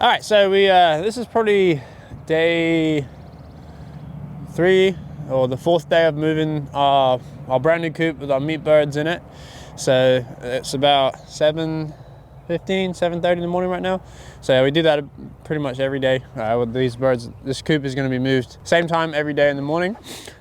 All right, so we this is probably day 3 or the 4th day of moving our brand new coop with our meat birds in it. So it's about 7:15, 7:30 in the morning right now. So we do that pretty much every day with these birds. This coop is going to be moved same time every day in the morning,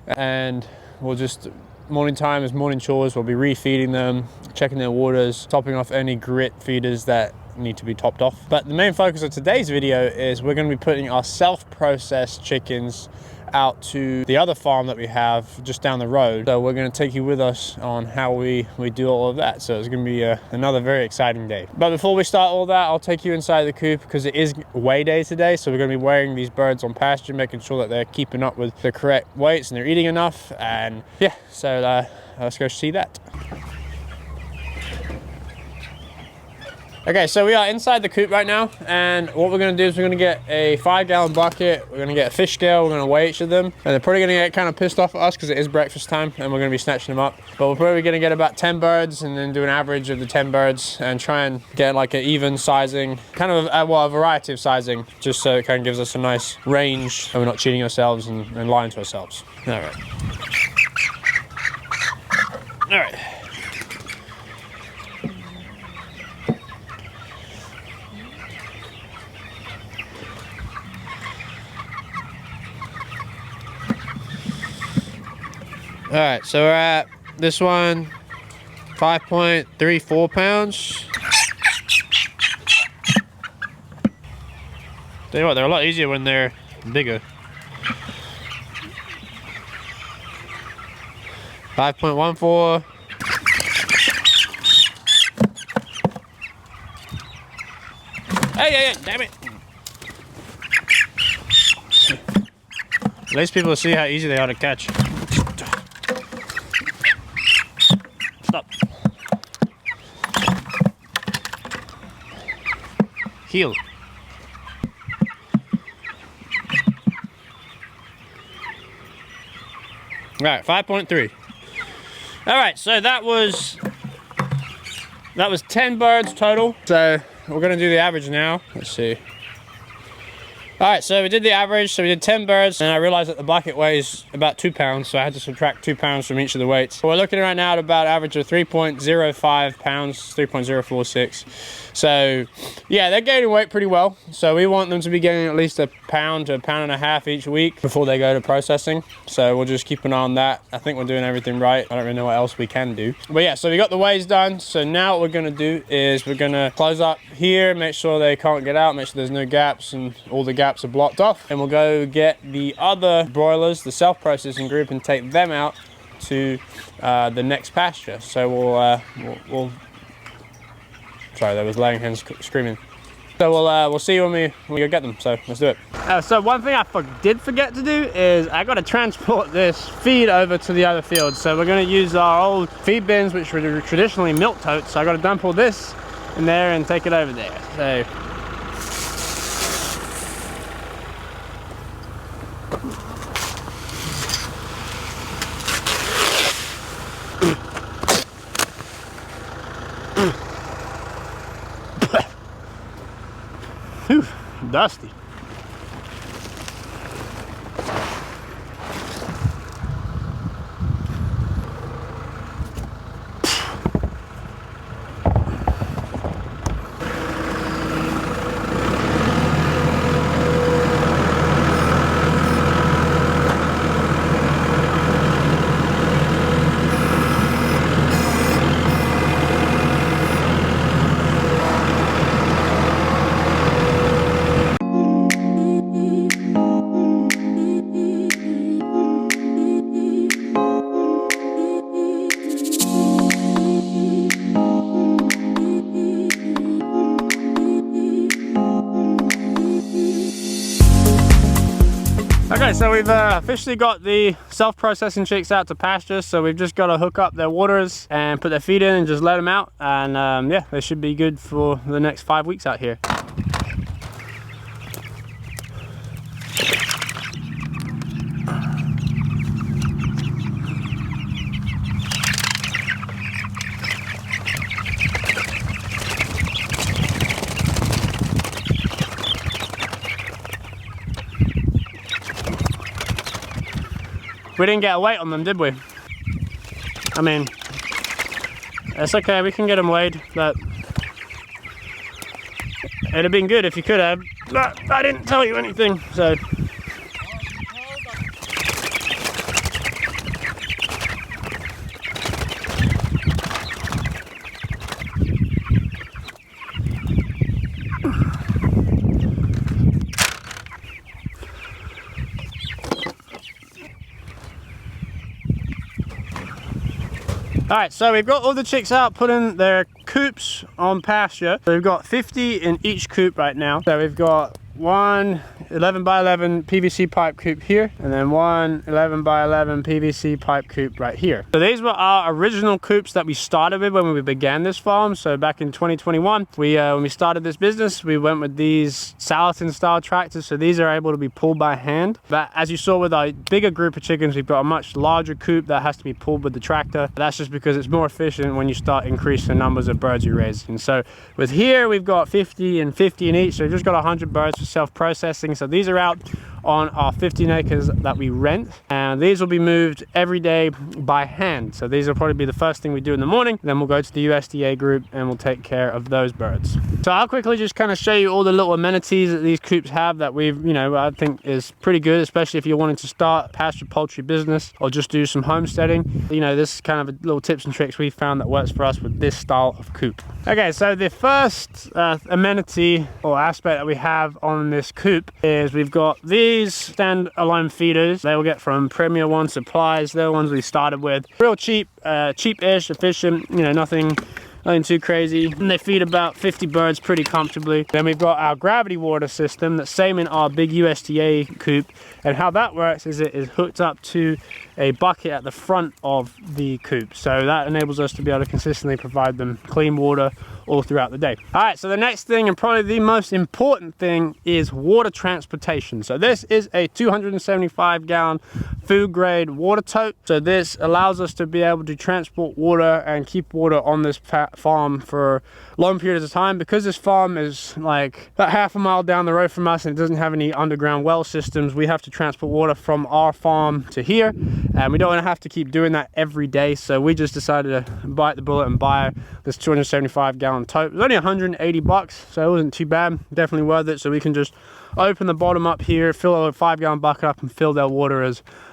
and we'll just morning time is morning chores. We'll be refeeding them, checking their waters, topping off any grit feeders that need to be topped off. But the main focus of today's video is we're going to be putting our self-processed chickens out to the other farm that we have just down the road. So we're going to take you with us on how we do all of that. So it's going to be another very exciting day. But before we start all that, I'll take you inside the coop because it is weigh day today. So we're going to be weighing these birds on pasture, making sure that they're keeping up with the correct weights and they're eating enough. And yeah, so let's go see that. Okay, so we are inside the coop right now, and what we're going to do is we're going to get a 5-gallon bucket. We're going to get a fish scale. We're going to weigh each of them, and they're probably going to get kind of pissed off at us because it is breakfast time and we're going to be snatching them up. But we're probably going to get about 10 birds and then do an average of the 10 birds and try and get like an even sizing, kind of a variety of sizing, just so it kind of gives us a nice range and we're not cheating ourselves and lying to ourselves. All right. All right. All right, so we're at this one, 5.34 pounds. Tell you what, they're a lot easier when they're bigger. 5.14. Hey, damn it. At least people see how easy they are to catch. Stop. Heel. All right, 5.3. All right, so that was 10 birds total. So we're gonna do the average now. Let's see. All right, so we did the average. So we did 10 birds, and I realized that the bucket weighs about 2 pounds, so I had to subtract 2 pounds from each of the weights. So we're looking right now at about an average of 3.05 pounds, 3.046. So yeah, they're gaining weight pretty well. So we want them to be getting at least a pound to a pound and a half each week before they go to processing. So we'll just keep an eye on that. I think we're doing everything right. I don't really know what else we can do. But yeah, so we got the weighs done. So now what we're gonna do is we're gonna close up here, make sure they can't get out, make sure there's no gaps and all the gaps are blocked off. And we'll go get the other broilers, the self-processing group, and take them out to the next pasture. So we'll sorry, there was laying hens screaming. So we'll see when we go get them. So let's do it. So one thing I did forget to do is I got to transport this feed over to the other field. So we're going to use our old feed bins, which were traditionally milk totes. So I got to dump all this in there and take it over there. So. Whew, dusty. Okay, so we've officially got the self-processing chicks out to pasture, so we've just got to hook up their waters and put their feed in and just let them out, and yeah, they should be good for the next 5 weeks out here. We didn't get a weight on them, did we? I mean, it's okay, we can get them weighed, but it'd have been good if you could have, but I didn't tell you anything, so. Alright, so we've got all the chicks out putting their coops on pasture. So we've got 50 in each coop right now. So we've got one 11 by 11 PVC pipe coop here, and then one 11 by 11 PVC pipe coop right here. So these were our original coops that we started with when we began this farm. So back in 2021, when we started this business, we went with these Salatin style tractors. So these are able to be pulled by hand. But as you saw with our bigger group of chickens, we've got a much larger coop that has to be pulled with the tractor. That's just because it's more efficient when you start increasing the numbers of birds you raise. And so with here, we've got 50 and 50 in each. So we've just got 100 birds for self-processing. So these are out on our 15 acres that we rent, and these will be moved every day by hand. So these will probably be the first thing we do in the morning, then we'll go to the USDA group and we'll take care of those birds. So I'll quickly just kind of show you all the little amenities that these coops have that we've, I think is pretty good, especially if you're wanting to start a pasture poultry business or just do some homesteading. This is kind of a little tips and tricks we found that works for us with this style of coop. Okay, so the first amenity or aspect that we have on this coop is we've got these stand-alone feeders. They will get from Premier One Supplies. They're the ones we started with. Real cheap, cheap-ish, efficient, nothing too crazy. And they feed about 50 birds pretty comfortably. Then we've got our gravity water system that's same in our big USDA coop. And how that works is it is hooked up to a bucket at the front of the coop. So that enables us to be able to consistently provide them clean water all throughout the day. All right, so the next thing, and probably the most important thing, is water transportation. So this is a 275 gallon food grade water tote. So this allows us to be able to transport water and keep water on this farm for long periods of time. Because this farm is like about half a mile down the road from us and it doesn't have any underground well systems, we have to transport water from our farm to here, and we don't want to have to keep doing that every day. So we just decided to bite the bullet and buy this 275 gallon tote. It was only 180 bucks, so it wasn't too bad. Definitely worth it. So we can just open the bottom up here, fill a 5 gallon bucket up and fill their water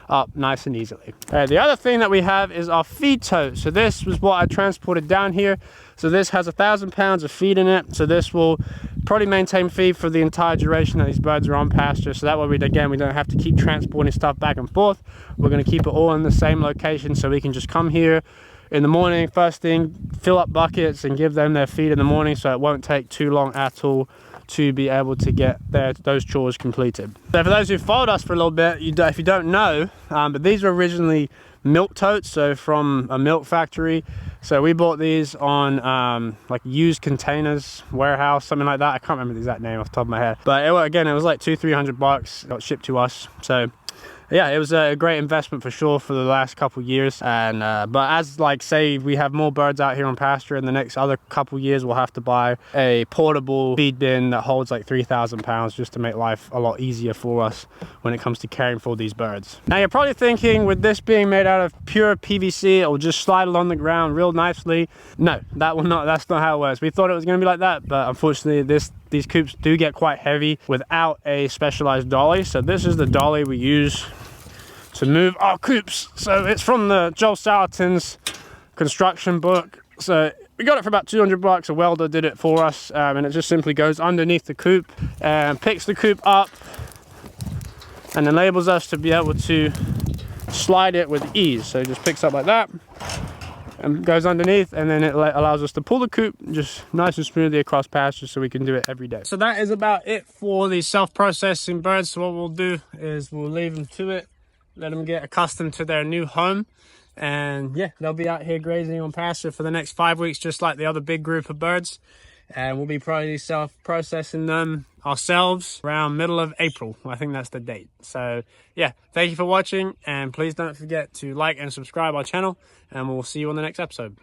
up nice and easily. The other thing that we have is our feed tote. So this was what I transported down here. So this has 1,000 pounds of feed in it. So this will probably maintain feed for the entire duration that these birds are on pasture. So that way we don't have to keep transporting stuff back and forth. We're going to keep it all in the same location, so we can just come here in the morning, first thing, fill up buckets and give them their feed in the morning, so it won't take too long at all to be able to get those chores completed. So for those who followed us for a little bit, if you don't know, but these were originally milk totes, so from a milk factory. So we bought these on like used containers warehouse, something like that. I can't remember the exact name off the top of my head, but it was like $200-300 bucks. Got shipped to us. So yeah, it was a great investment for sure for the last couple years. And but as say we have more birds out here on pasture in the next other couple years, we'll have to buy a portable feed bin that holds like 3,000 pounds just to make life a lot easier for us when it comes to caring for these birds. Now you're probably thinking, with this being made out of pure PVC, it will just slide along the ground real nicely. No, that's not how it works. We thought it was going to be like that, but unfortunately these coops do get quite heavy without a specialized dolly. So this is the dolly we use to move our coops. So it's from the Joel Salatin's construction book. So we got it for about 200 bucks. A welder did it for us, and it just simply goes underneath the coop and picks the coop up and enables us to be able to slide it with ease. So it just picks up like that and goes underneath, and then it allows us to pull the coop just nice and smoothly across pasture, so we can do it every day. So that is about it for the self-processing birds. So what we'll do is we'll leave them to it, let them get accustomed to their new home, and yeah, they'll be out here grazing on pasture for the next 5 weeks, just like the other big group of birds. And we'll be probably self-processing them ourselves around middle of April. I think that's the date. So yeah, thank you for watching, and please don't forget to like and subscribe our channel, and we'll see you on the next episode.